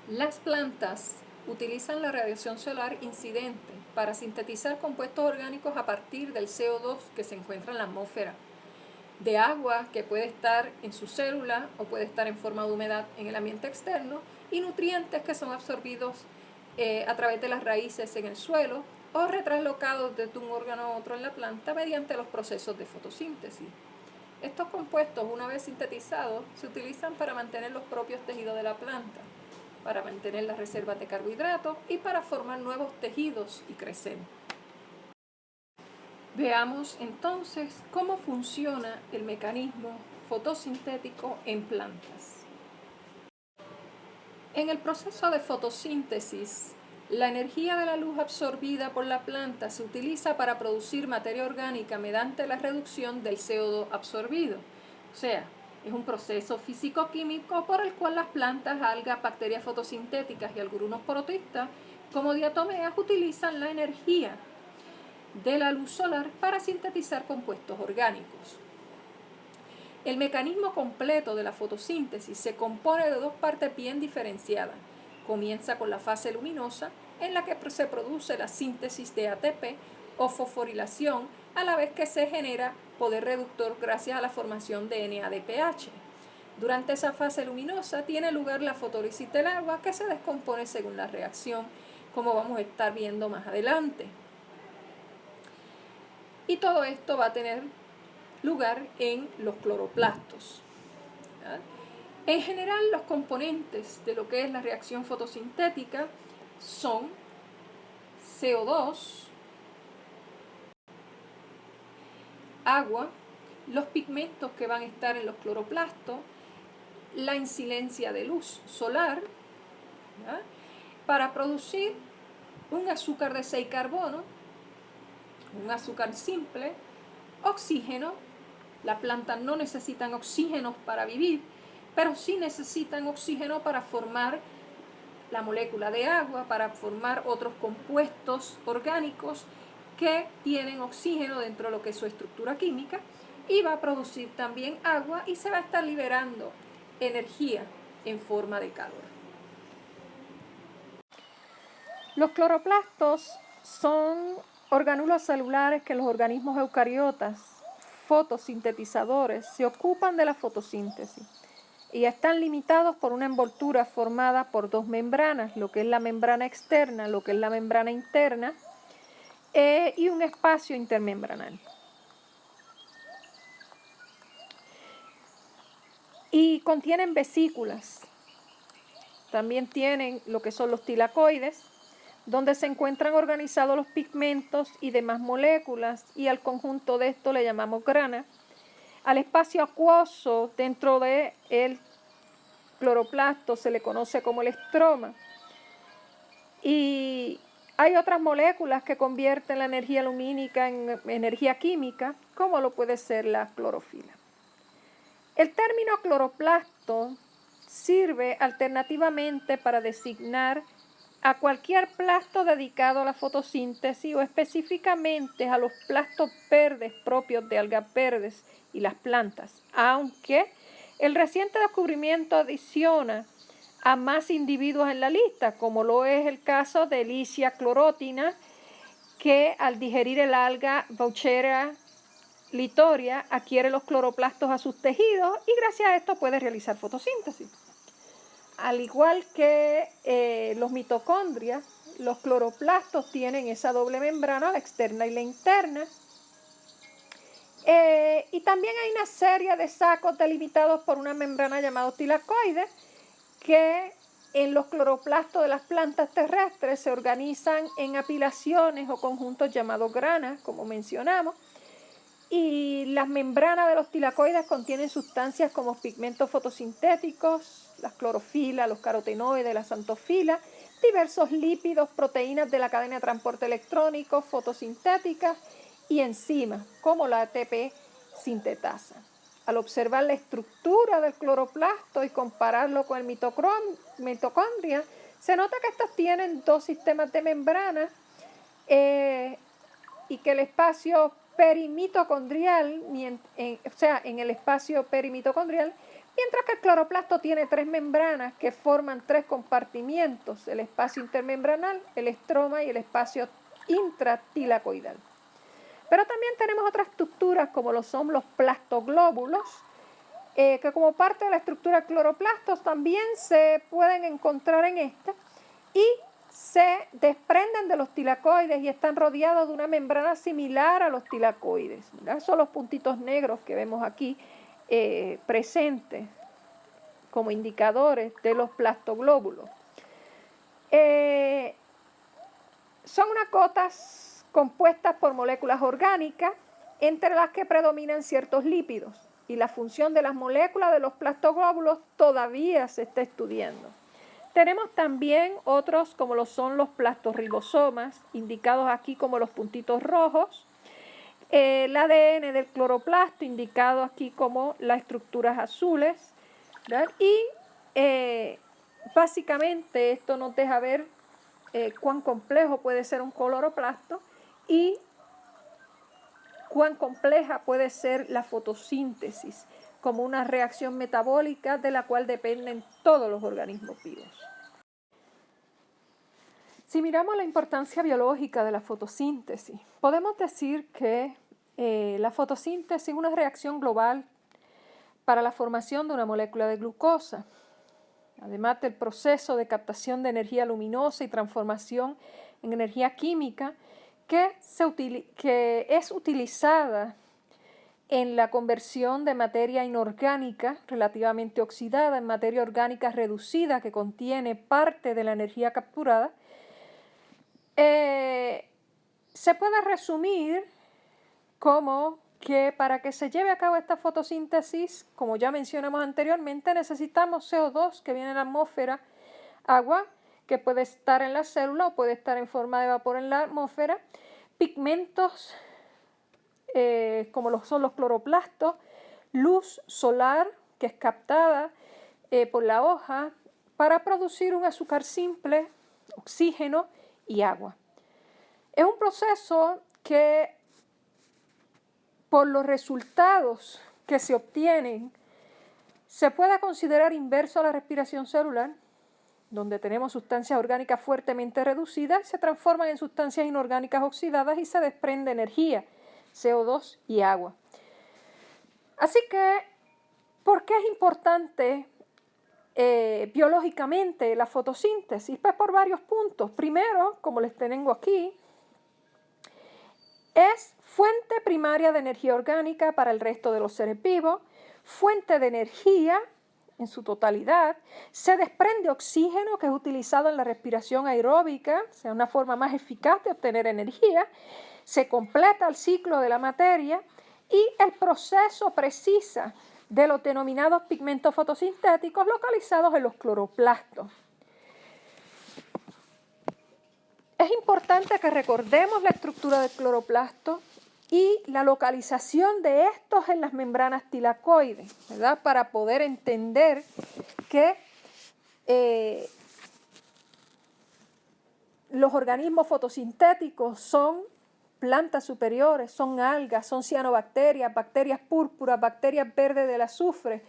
Las plantas utilizan la radiación solar incidente para sintetizar compuestos orgánicos a partir del CO2 que se encuentra en la atmósfera, de agua que puede estar en su célula o puede estar en forma de humedad en el ambiente externo, y nutrientes que son absorbidos a través de las raíces en el suelo o retraslocados desde un órgano a otro en la planta mediante los procesos de fotosíntesis. Estos compuestos, una vez sintetizados, se utilizan para mantener los propios tejidos de la planta, para mantener las reservas de carbohidratos y para formar nuevos tejidos y crecer. Veamos entonces cómo funciona el mecanismo fotosintético en plantas. En el proceso de fotosíntesis, la energía de la luz absorbida por la planta se utiliza para producir materia orgánica mediante la reducción del CO2 absorbido. O sea, es un proceso físico-químico por el cual las plantas, algas, bacterias fotosintéticas y algunos protistas, como diatomeas, utilizan la energía de la luz solar para sintetizar compuestos orgánicos. El mecanismo completo de la fotosíntesis se compone de dos partes bien diferenciadas. Comienza con la fase luminosa, en la que se produce la síntesis de ATP o fosforilación, a la vez que se genera poder reductor gracias a la formación de NADPH. Durante esa fase luminosa tiene lugar la fotólisis del agua, que se descompone según la reacción, como vamos a estar viendo más adelante. Y todo esto va a tener lugar en los cloroplastos. En general, los componentes de lo que es la reacción fotosintética son CO2, agua, los pigmentos que van a estar en los cloroplastos, la incidencia de luz solar, ¿verdad?, para producir un azúcar de 6 carbono, un azúcar simple, oxígeno. Las plantas no necesitan oxígeno para vivir, pero sí necesitan oxígeno para formar la molécula de agua, para formar otros compuestos orgánicos que tienen oxígeno dentro de lo que es su estructura química, y va a producir también agua y se va a estar liberando energía en forma de calor. Los cloroplastos son orgánulos celulares que los organismos eucariotas, fotosintetizadores, se ocupan de la fotosíntesis y están limitados por una envoltura formada por dos membranas, lo que es la membrana externa, lo que es la membrana interna, y un espacio intermembranal. Y contienen vesículas. También tienen lo que son los tilacoides, donde se encuentran organizados los pigmentos y demás moléculas, y al conjunto de esto le llamamos grana. Al espacio acuoso dentro del cloroplasto se le conoce como el estroma. Y hay otras moléculas que convierten la energía lumínica en energía química, como lo puede ser la clorofila. El término cloroplasto sirve alternativamente para designar a cualquier plasto dedicado a la fotosíntesis o específicamente a los plastos verdes propios de algas verdes y las plantas, aunque el reciente descubrimiento adiciona a más individuos en la lista, como lo es el caso de Lycia chlorotina, que al digerir el alga Boucheria litoria adquiere los cloroplastos a sus tejidos y gracias a esto puede realizar fotosíntesis. Al igual que los mitocondrias, los cloroplastos tienen esa doble membrana, la externa y la interna. Y también hay una serie de sacos delimitados por una membrana llamada tilacoides, que en los cloroplastos de las plantas terrestres se organizan en apilaciones o conjuntos llamados granas, como mencionamos. Y las membranas de los tilacoides contienen sustancias como pigmentos fotosintéticos, las clorofilas, los carotenoides, la xantofila, diversos lípidos, proteínas de la cadena de transporte electrónico, fotosintéticas y enzimas, como la ATP sintetasa. Al observar la estructura del cloroplasto y compararlo con el mitocondria, se nota que estos tienen dos sistemas de membranas y que el espacio perimitocondrial, en el espacio perimitocondrial, mientras que el cloroplasto tiene 3 membranas que forman 3 compartimientos, el espacio intermembranal, el estroma y el espacio intratilacoidal. Pero también tenemos otras estructuras como lo son los plastoglóbulos, que como parte de la estructura de cloroplastos también se pueden encontrar en esta y se desprenden de los tilacoides y están rodeados de una membrana similar a los tilacoides. ¿Verdad? Son los puntitos negros que vemos aquí presentes como indicadores de los plastoglóbulos. Son unas gotas compuestas por moléculas orgánicas, entre las que predominan ciertos lípidos, y la función de las moléculas de los plastoglóbulos todavía se está estudiando. Tenemos también otros como lo son los plastoribosomas, indicados aquí como los puntitos rojos, el ADN del cloroplasto, indicado aquí como las estructuras azules, ¿verdad? Y básicamente esto nos deja ver cuán complejo puede ser un cloroplasto y cuán compleja puede ser la fotosíntesis como una reacción metabólica de la cual dependen todos los organismos vivos. Si miramos la importancia biológica de la fotosíntesis, podemos decir que la fotosíntesis es una reacción global para la formación de una molécula de glucosa, además del proceso de captación de energía luminosa y transformación en energía química que es utilizada en la conversión de materia inorgánica relativamente oxidada en materia orgánica reducida que contiene parte de la energía capturada. Se puede resumir como que para que se lleve a cabo esta fotosíntesis, como ya mencionamos anteriormente, necesitamos CO2 que viene de la atmósfera, agua que puede estar en la célula o puede estar en forma de vapor en la atmósfera, pigmentos como son los cloroplastos, luz solar que es captada por la hoja para producir un azúcar simple, oxígeno y agua. Es un proceso que por los resultados que se obtienen se puede considerar inverso a la respiración celular, donde tenemos sustancias orgánicas fuertemente reducidas y se transforman en sustancias inorgánicas oxidadas y se desprende energía, CO2 y agua. Así que, ¿por qué es importante biológicamente la fotosíntesis? Pues por varios puntos. Primero, como les tengo aquí, es fuente primaria de energía orgánica para el resto de los seres vivos, fuente de energía en su totalidad, se desprende oxígeno que es utilizado en la respiración aeróbica, o sea, una forma más eficaz de obtener energía, se completa el ciclo de la materia y el proceso precisa de los denominados pigmentos fotosintéticos localizados en los cloroplastos. Es importante que recordemos la estructura del cloroplasto y la localización de estos en las membranas tilacoides, ¿verdad? Para poder entender que los organismos fotosintéticos son plantas superiores, son algas, son cianobacterias, bacterias púrpuras, bacterias verdes del azufre,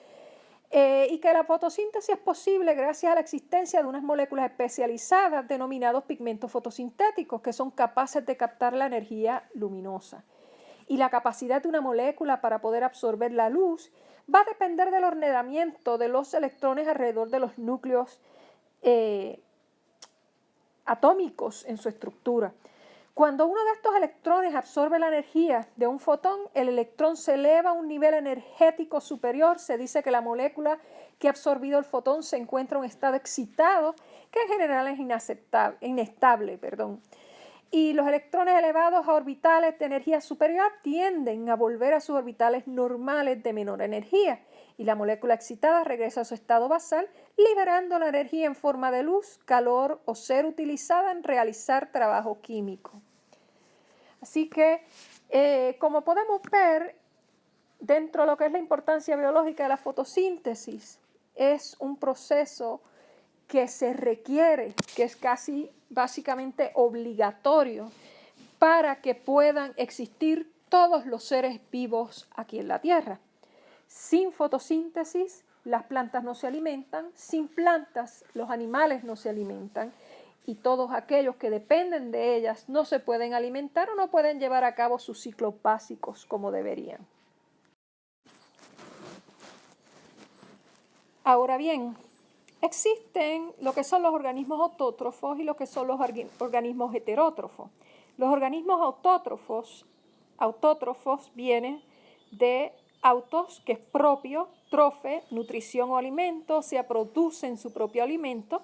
y que la fotosíntesis es posible gracias a la existencia de unas moléculas especializadas denominados pigmentos fotosintéticos que son capaces de captar la energía luminosa. Y la capacidad de una molécula para poder absorber la luz va a depender del ordenamiento de los electrones alrededor de los núcleos atómicos en su estructura. Cuando uno de estos electrones absorbe la energía de un fotón, el electrón se eleva a un nivel energético superior. Se dice que la molécula que ha absorbido el fotón se encuentra en un estado excitado, que en general es inestable. Y los electrones elevados a orbitales de energía superior tienden a volver a sus orbitales normales de menor energía. Y la molécula excitada regresa a su estado basal, liberando la energía en forma de luz, calor o ser utilizada en realizar trabajo químico. Así que, como podemos ver, dentro de lo que es la importancia biológica de la fotosíntesis, es un proceso que se requiere, que es casi básicamente obligatorio para que puedan existir todos los seres vivos aquí en la Tierra. Sin fotosíntesis las plantas no se alimentan, sin plantas los animales no se alimentan y todos aquellos que dependen de ellas no se pueden alimentar o no pueden llevar a cabo sus ciclos básicos como deberían. Ahora bien, existen lo que son los organismos autótrofos y lo que son los organismos heterótrofos. Los organismos autótrofos vienen de autos, que es propio, trofe, nutrición o alimento, o sea, producen su propio alimento.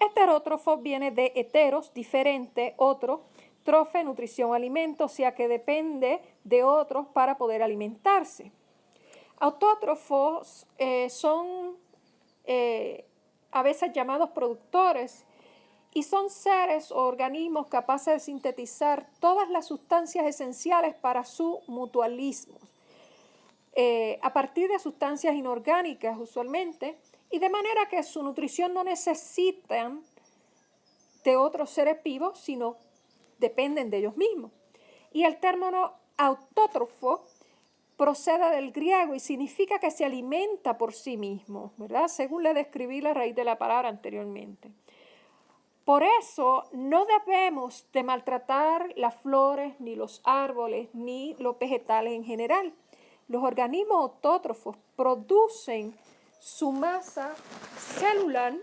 Heterótrofo viene de heteros, diferente, otro, trofe, nutrición o alimento, o sea, que depende de otros para poder alimentarse. Autótrofos son a veces llamados productores y son seres o organismos capaces de sintetizar todas las sustancias esenciales para su mutualismo, a partir de sustancias inorgánicas usualmente, y de manera que su nutrición no necesitan de otros seres vivos, sino dependen de ellos mismos. Y el término autótrofo procede del griego y significa que se alimenta por sí mismo, ¿verdad? Según le describí la raíz de la palabra anteriormente. Por eso no debemos de maltratar las flores, ni los árboles, ni los vegetales en general. Los organismos autótrofos producen su masa celular,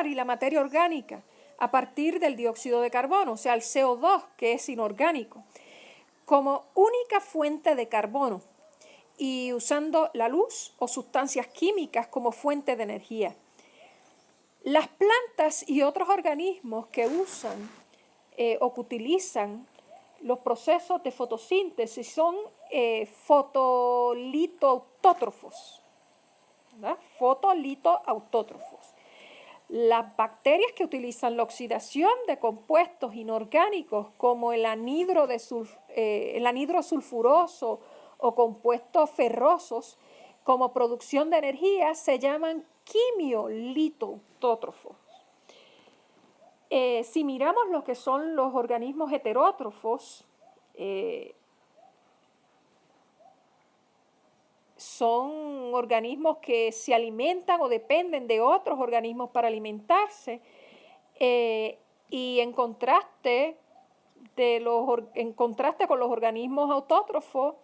y la materia orgánica a partir del dióxido de carbono, o sea, el CO2, que es inorgánico, como única fuente de carbono y usando la luz o sustancias químicas como fuente de energía. Las plantas y otros organismos que usan o que utilizan los procesos de fotosíntesis son fotolitoautótrofos, ¿verdad? Fotolitoautótrofos. Las bacterias que utilizan la oxidación de compuestos inorgánicos como el anhidro sulfuroso o compuestos ferrosos como producción de energía se llaman quimiolitoautótrofos. Si miramos lo que son los organismos heterótrofos, son organismos que se alimentan o dependen de otros organismos para alimentarse, y en contraste con los organismos autótrofos,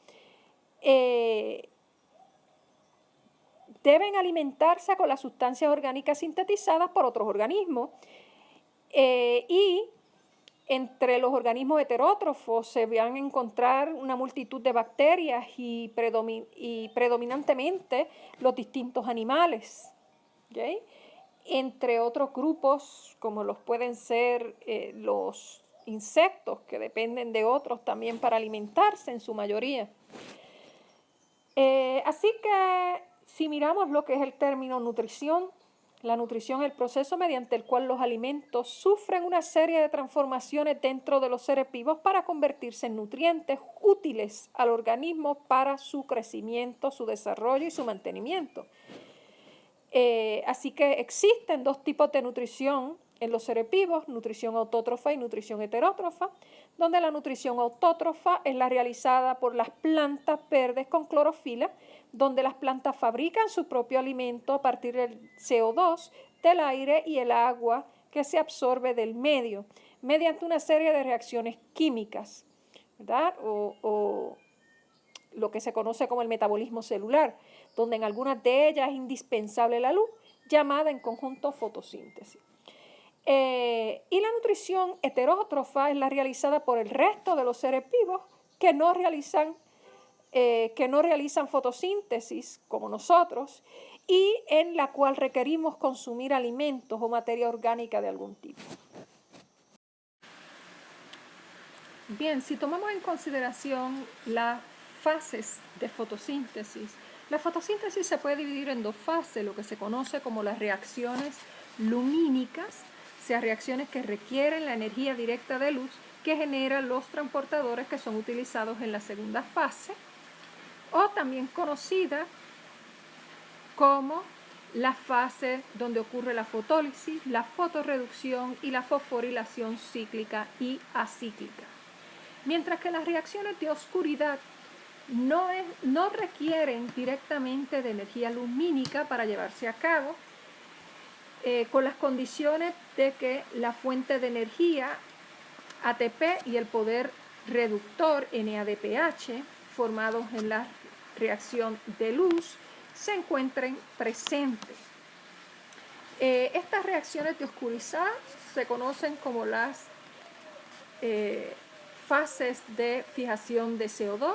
deben alimentarse con las sustancias orgánicas sintetizadas por otros organismos, y entre los organismos heterótrofos se van a encontrar una multitud de bacterias y predominantemente los distintos animales, ¿okay? Entre otros grupos como los pueden ser los insectos, que dependen de otros también para alimentarse en su mayoría. Así que si miramos lo que es el término nutrición, la nutrición es el proceso mediante el cual los alimentos sufren una serie de transformaciones dentro de los seres vivos para convertirse en nutrientes útiles al organismo para su crecimiento, su desarrollo y su mantenimiento. Así que existen dos tipos de nutrición en los seres vivos, nutrición autótrofa y nutrición heterótrofa, donde la nutrición autótrofa es la realizada por las plantas verdes con clorofila, donde las plantas fabrican su propio alimento a partir del CO2, del aire y el agua que se absorbe del medio, mediante una serie de reacciones químicas, ¿verdad? O lo que se conoce como el metabolismo celular, donde en algunas de ellas es indispensable la luz, llamada en conjunto fotosíntesis. Y la nutrición heterótrofa es la realizada por el resto de los seres vivos que no realizan fotosíntesis como nosotros, y en la cual requerimos consumir alimentos o materia orgánica de algún tipo. Bien, si tomamos en consideración las fases de fotosíntesis, la fotosíntesis se puede dividir en dos fases, lo que se conoce como las reacciones lumínicas, o sea, reacciones que requieren la energía directa de luz que generan los transportadores que son utilizados en la segunda fase, o también conocida como la fase donde ocurre la fotólisis, la fotorreducción y la fosforilación cíclica y acíclica. mientras que las reacciones de oscuridad no requieren directamente de energía lumínica para llevarse a cabo, con las condiciones de que la fuente de energía ATP y el poder reductor NADPH formados en la reacción de luz se encuentren presentes. Estas reacciones de oscuridad se conocen como las fases de fijación de CO2,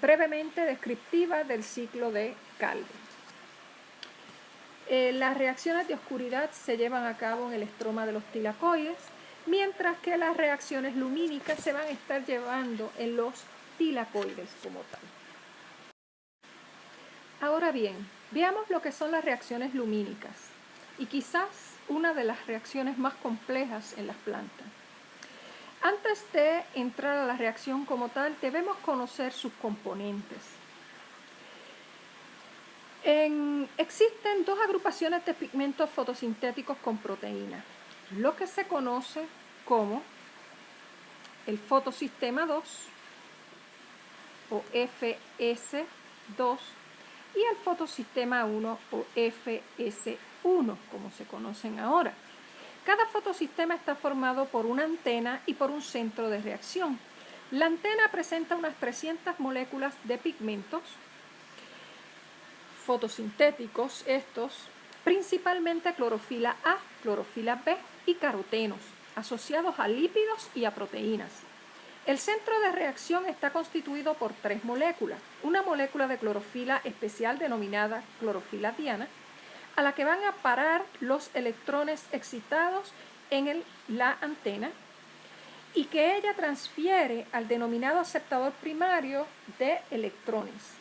brevemente descriptivas del ciclo de Calvin. Las reacciones de oscuridad se llevan a cabo en el estroma de los tilacoides, mientras que las reacciones lumínicas se van a estar llevando en los tilacoides como tal. Ahora bien, veamos lo que son las reacciones lumínicas y quizás una de las reacciones más complejas en las plantas. Antes de entrar a la reacción como tal, debemos conocer sus componentes. Existen dos agrupaciones de pigmentos fotosintéticos con proteína, lo que se conoce como el fotosistema 2 o FS2 y el fotosistema 1 o FS1, como se conocen ahora. Cada fotosistema está formado por una antena y por un centro de reacción. La antena presenta unas 300 moléculas de pigmentos fotosintéticos, principalmente clorofila A, clorofila B y carotenos, asociados a lípidos y a proteínas. El centro de reacción está constituido por 3 moléculas, una molécula de clorofila especial denominada clorofila diana, a la que van a parar los electrones excitados en la antena y que ella transfiere al denominado aceptador primario de electrones.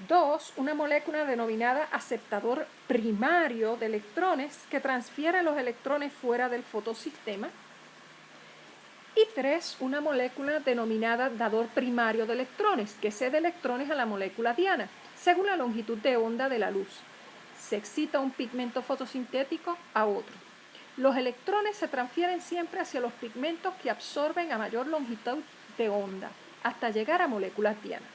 2, una molécula denominada aceptador primario de electrones que transfiere los electrones fuera del fotosistema. Y 3, una molécula denominada dador primario de electrones, que cede electrones a la molécula diana, según la longitud de onda de la luz. Se excita un pigmento fotosintético a otro. Los electrones se transfieren siempre hacia los pigmentos que absorben a mayor longitud de onda, hasta llegar a moléculas diana.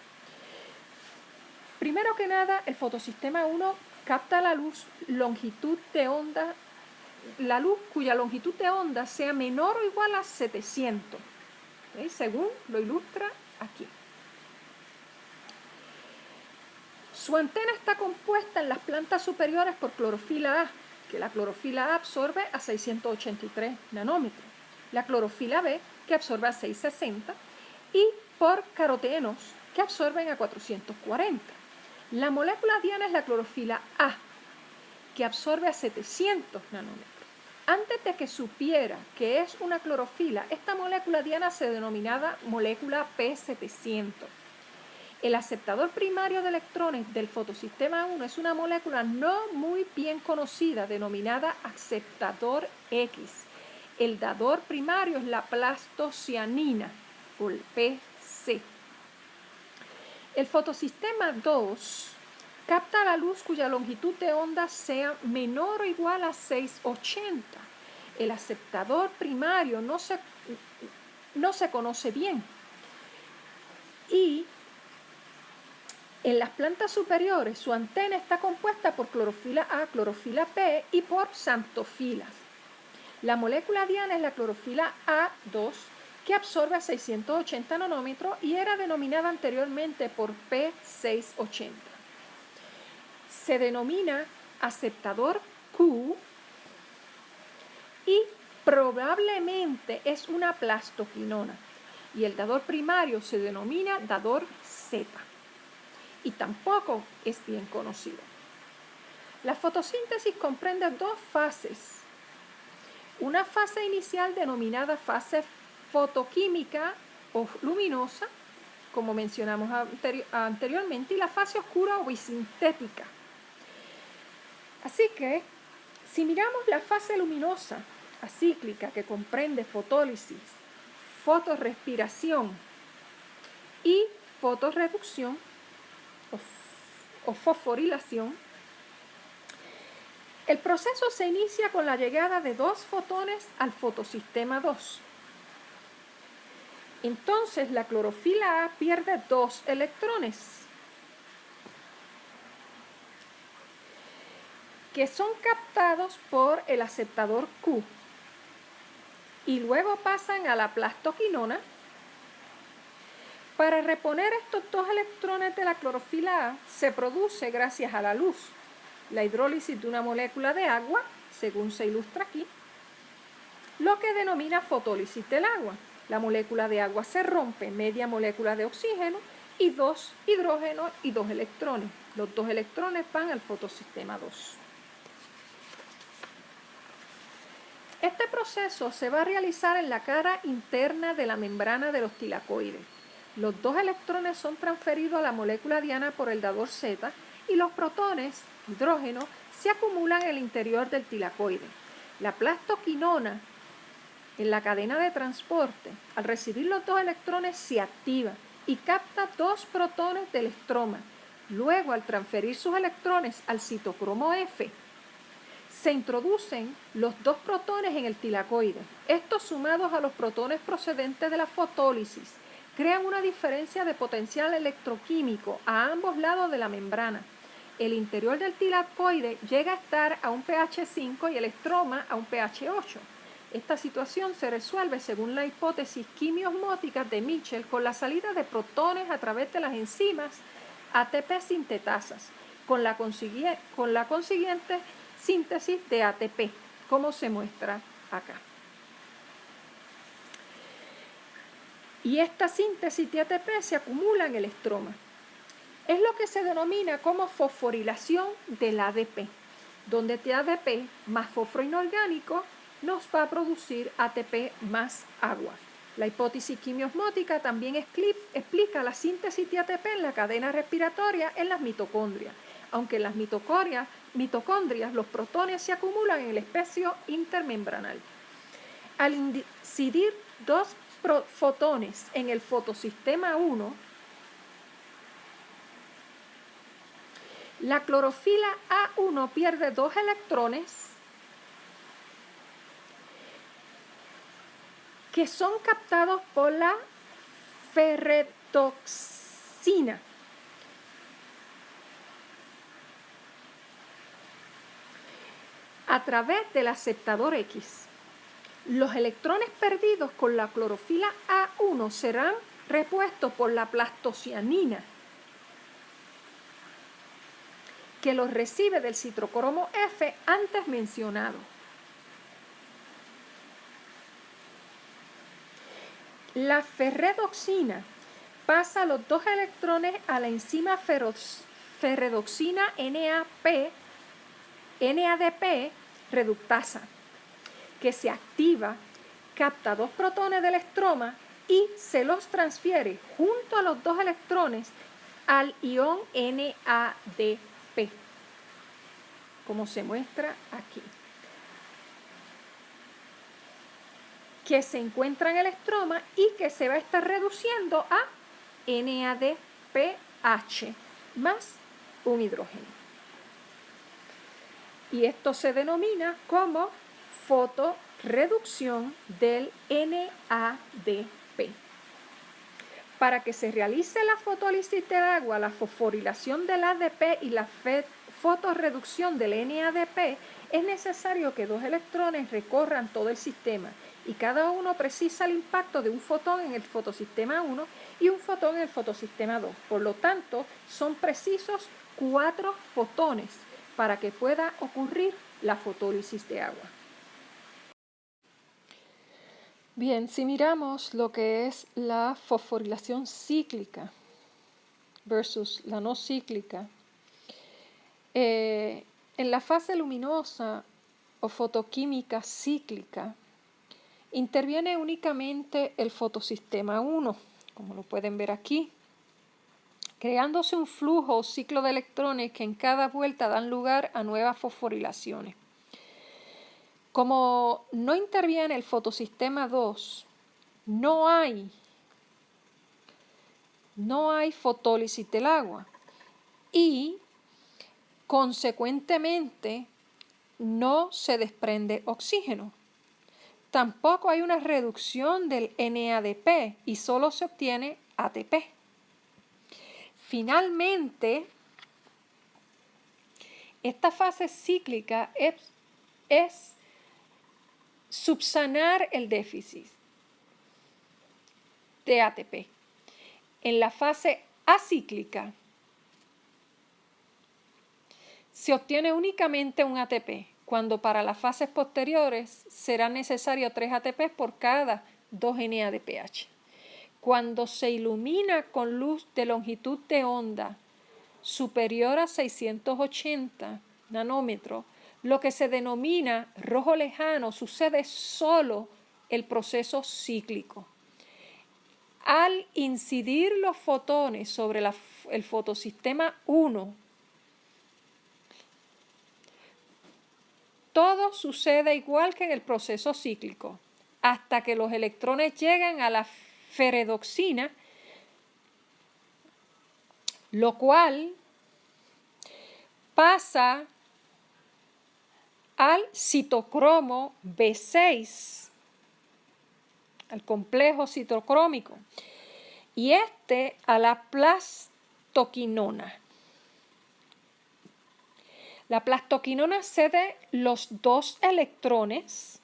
Primero que nada, el fotosistema 1 capta la luz cuya longitud de onda sea menor o igual a 700, según lo ilustra aquí. Su antena está compuesta en las plantas superiores por clorofila A, que la clorofila A absorbe a 683 nanómetros, la clorofila B, que absorbe a 660, y por carotenos, que absorben a 440. La molécula diana es la clorofila A, que absorbe a 700 nanómetros. Antes de que supiera que es una clorofila, esta molécula diana se denominaba molécula P700. El aceptador primario de electrones del fotosistema 1 es una molécula no muy bien conocida, denominada aceptador X. El dador primario es la plastocianina, o el PC. El fotosistema 2 capta la luz cuya longitud de onda sea menor o igual a 680. El aceptador primario no se conoce bien. Y en las plantas superiores, su antena está compuesta por clorofila A, clorofila B y por xantofilas. La molécula diana es la clorofila A2, que absorbe a 680 nanómetros y era denominada anteriormente por P680. Se denomina aceptador Q y probablemente es una plastoquinona. Y el dador primario se denomina dador Z. Y tampoco es bien conocido. La fotosíntesis comprende 2 fases. Una fase inicial denominada fase fotoquímica o luminosa, como mencionamos anteriormente, y la fase oscura o bisintética. Así que, si miramos la fase luminosa acíclica, que comprende fotólisis, fotorrespiración y fotorreducción o fosforilación, el proceso se inicia con la llegada de 2 fotones al fotosistema 2. Entonces la clorofila A pierde 2 electrones que son captados por el aceptador Q y luego pasan a la plastoquinona. Para reponer estos 2 electrones de la clorofila A se produce gracias a la luz, la hidrólisis de una molécula de agua, según se ilustra aquí, lo que denomina fotólisis del agua. La molécula de agua se rompe, media molécula de oxígeno y 2 hidrógenos y 2 electrones. Los 2 electrones van al fotosistema 2. Este proceso se va a realizar en la cara interna de la membrana de los tilacoides. Los 2 electrones son transferidos a la molécula diana por el dador Z y los protones, hidrógenos, se acumulan en el interior del tilacoide. La plastoquinona, en la cadena de transporte, al recibir los 2 electrones se activa y capta 2 protones del estroma. Luego, al transferir sus electrones al citocromo F, se introducen los 2 protones en el tilacoide. Estos, sumados a los protones procedentes de la fotólisis, crean una diferencia de potencial electroquímico a ambos lados de la membrana. El interior del tilacoide llega a estar a un pH 5 y el estroma a un pH 8. Esta situación se resuelve según la hipótesis quimiosmótica de Mitchell con la salida de protones a través de las enzimas ATP sintetasas, con la consiguiente síntesis de ATP, como se muestra acá. Y esta síntesis de ATP se acumula en el estroma. Es lo que se denomina como fosforilación del ADP, donde este ADP más fósforo inorgánico nos va a producir ATP más agua. La hipótesis quimiosmótica también explica la síntesis de ATP en la cadena respiratoria en las mitocondrias, aunque en las mitocondrias los protones se acumulan en el espacio intermembranal. Al incidir 2 fotones en el fotosistema 1, la clorofila A1 pierde 2 electrones que son captados por la ferretoxina. A través del aceptador X. Los electrones perdidos con la clorofila A1 serán repuestos por la plastocianina, que los recibe del citocromo F antes mencionado. La ferredoxina pasa los 2 electrones a la enzima ferredoxina NADP reductasa, que se activa, capta 2 protones del estroma y se los transfiere junto a los 2 electrones al ion NADP, como se muestra aquí, que se encuentra en el estroma y que se va a estar reduciendo a NADPH más un hidrógeno. Y esto se denomina como fotoreducción del NADP. Para que se realice la fotólisis del agua, la fosforilación del ADP y la fotorreducción del NADP, es necesario que 2 electrones recorran todo el sistema y cada uno precisa el impacto de un fotón en el fotosistema 1 y un fotón en el fotosistema 2. Por lo tanto, son precisos 4 fotones para que pueda ocurrir la fotólisis de agua. Bien, si miramos lo que es la fosforilación cíclica versus la no cíclica, en la fase luminosa o fotoquímica cíclica interviene únicamente el fotosistema 1, como lo pueden ver aquí, creándose un flujo o ciclo de electrones que en cada vuelta dan lugar a nuevas fosforilaciones. Como no interviene el fotosistema 2, no hay fotólisis del agua y, consecuentemente, no se desprende oxígeno. tampoco hay una reducción del NADP y solo se obtiene ATP. Finalmente, esta fase cíclica es subsanar el déficit de ATP. En la fase acíclica se obtiene únicamente un ATP, cuando para las fases posteriores será necesario 3 ATP por cada 2 NADPH. Cuando se ilumina con luz de longitud de onda superior a 680 nanómetros, lo que se denomina rojo lejano, sucede solo el proceso cíclico. Al incidir los fotones sobre el fotosistema 1, todo sucede igual que en el proceso cíclico, hasta que los electrones llegan a la ferredoxina, lo cual pasa al citocromo B6, al complejo citocrómico, y a la plastoquinona. La plastoquinona cede los 2 electrones.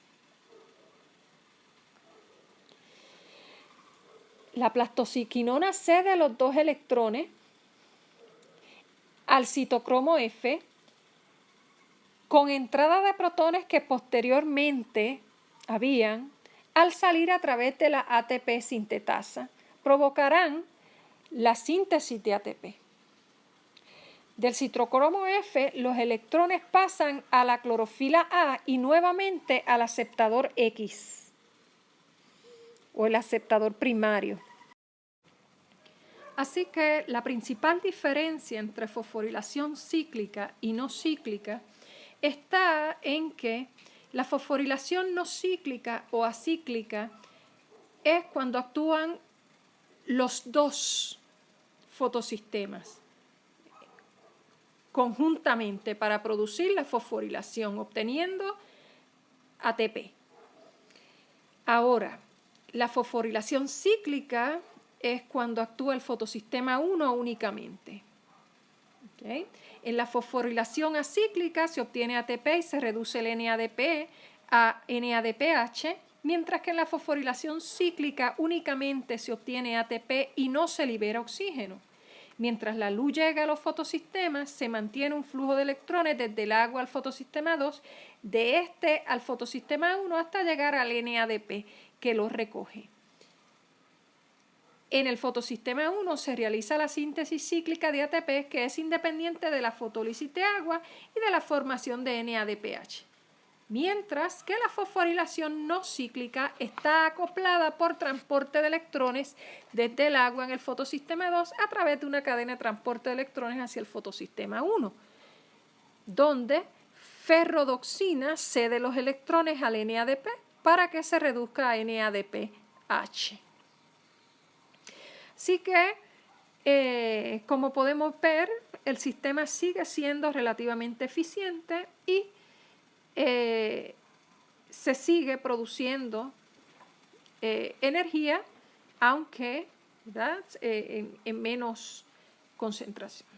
La plastoquinona cede los 2 electrones al citocromo F con entrada de protones que posteriormente habían, al salir a través de la ATP sintetasa, provocarán la síntesis de ATP. Del citocromo F, los electrones pasan a la clorofila A y nuevamente al aceptador X, o el aceptador primario. Así que la principal diferencia entre fosforilación cíclica y no cíclica está en que la fosforilación no cíclica o acíclica es cuando actúan los 2 fotosistemas conjuntamente para producir la fosforilación, obteniendo ATP. Ahora, la fosforilación cíclica es cuando actúa el fotosistema 1 únicamente. ¿Okay? En la fosforilación acíclica se obtiene ATP y se reduce el NADP a NADPH, mientras que en la fosforilación cíclica únicamente se obtiene ATP y no se libera oxígeno. Mientras la luz llega a los fotosistemas, se mantiene un flujo de electrones desde el agua al fotosistema 2, de este al fotosistema 1 hasta llegar al NADP, que lo recoge. En el fotosistema 1 se realiza la síntesis cíclica de ATP, que es independiente de la fotólisis de agua y de la formación de NADPH. Mientras que la fosforilación no cíclica está acoplada por transporte de electrones desde el agua en el fotosistema 2 a través de una cadena de transporte de electrones hacia el fotosistema 1, donde ferrodoxina cede los electrones al NADP para que se reduzca a NADPH. Así que, como podemos ver, el sistema sigue siendo relativamente eficiente y se sigue produciendo energía, aunque en menos concentración.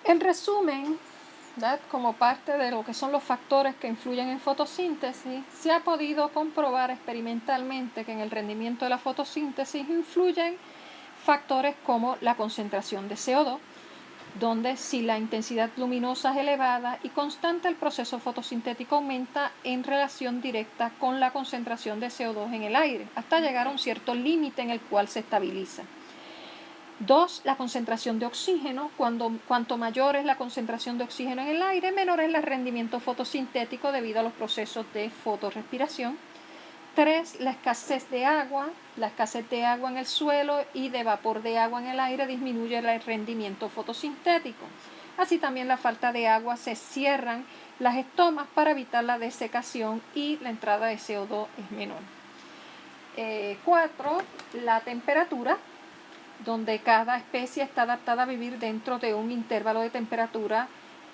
En resumen, ¿verdad? Como parte de lo que son los factores que influyen en fotosíntesis, se ha podido comprobar experimentalmente que en el rendimiento de la fotosíntesis influyen factores como la concentración de CO2, donde si la intensidad luminosa es elevada y constante, el proceso fotosintético aumenta en relación directa con la concentración de CO2 en el aire, hasta llegar a un cierto límite en el cual se estabiliza. 2. La concentración de oxígeno. Cuanto mayor es la concentración de oxígeno en el aire, menor es el rendimiento fotosintético debido a los procesos de fotorrespiración. 3. La escasez de agua. La escasez de agua en el suelo y de vapor de agua en el aire disminuye el rendimiento fotosintético. Así también la falta de agua, se cierran las estomas para evitar la desecación y la entrada de CO2 es menor. 4. La temperatura, donde cada especie está adaptada a vivir dentro de un intervalo de temperatura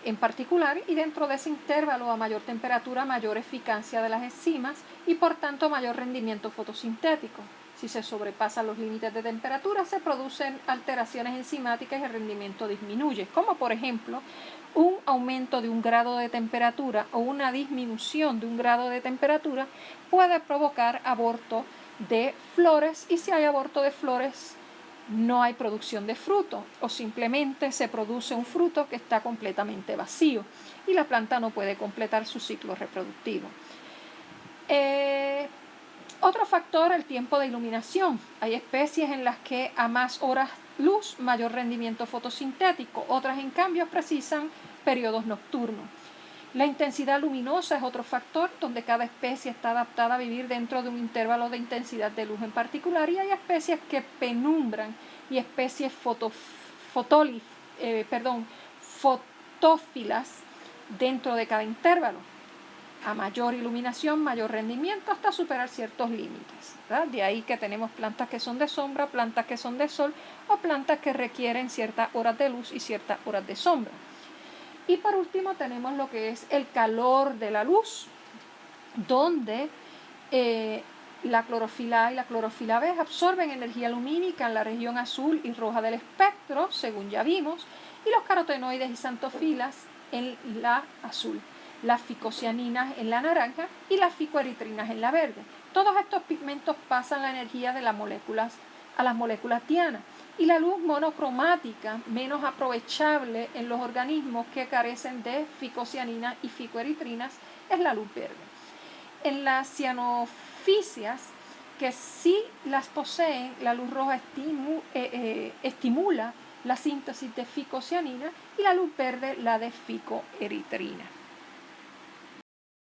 en particular, y dentro de ese intervalo, a mayor temperatura, mayor eficacia de las enzimas y por tanto mayor rendimiento fotosintético. Si se sobrepasan los límites de temperatura, se producen alteraciones enzimáticas y el rendimiento disminuye, como por ejemplo un aumento de 1 grado de temperatura o una disminución de 1 grado de temperatura puede provocar aborto de flores, y si hay aborto de flores no hay producción de fruto, o simplemente se produce un fruto que está completamente vacío y la planta no puede completar su ciclo reproductivo. Otro factor, el tiempo de iluminación. Hay especies en las que a más horas luz, mayor rendimiento fotosintético. Otras, en cambio, precisan periodos nocturnos. La intensidad luminosa es otro factor, donde cada especie está adaptada a vivir dentro de un intervalo de intensidad de luz en particular, y hay especies que penumbran y especies fotófilas dentro de cada intervalo. A mayor iluminación, mayor rendimiento, hasta superar ciertos límites, ¿verdad? De ahí que tenemos plantas que son de sombra, plantas que son de sol, o plantas que requieren ciertas horas de luz y ciertas horas de sombra. Y por último tenemos lo que es el calor de la luz, donde la clorofila A y la clorofila B absorben energía lumínica en la región azul y roja del espectro, según ya vimos, y los carotenoides y xantofilas en la azul, las ficocianinas en la naranja y las ficoeritrinas en la verde. Todos estos pigmentos pasan la energía de las moléculas a las moléculas dianas, y la luz monocromática, menos aprovechable en los organismos que carecen de ficocianinas y ficoeritrinas, es la luz verde. En las cianofisias, que sí las poseen, la luz roja estimula la síntesis de ficocianina y la luz verde la de ficoeritrina.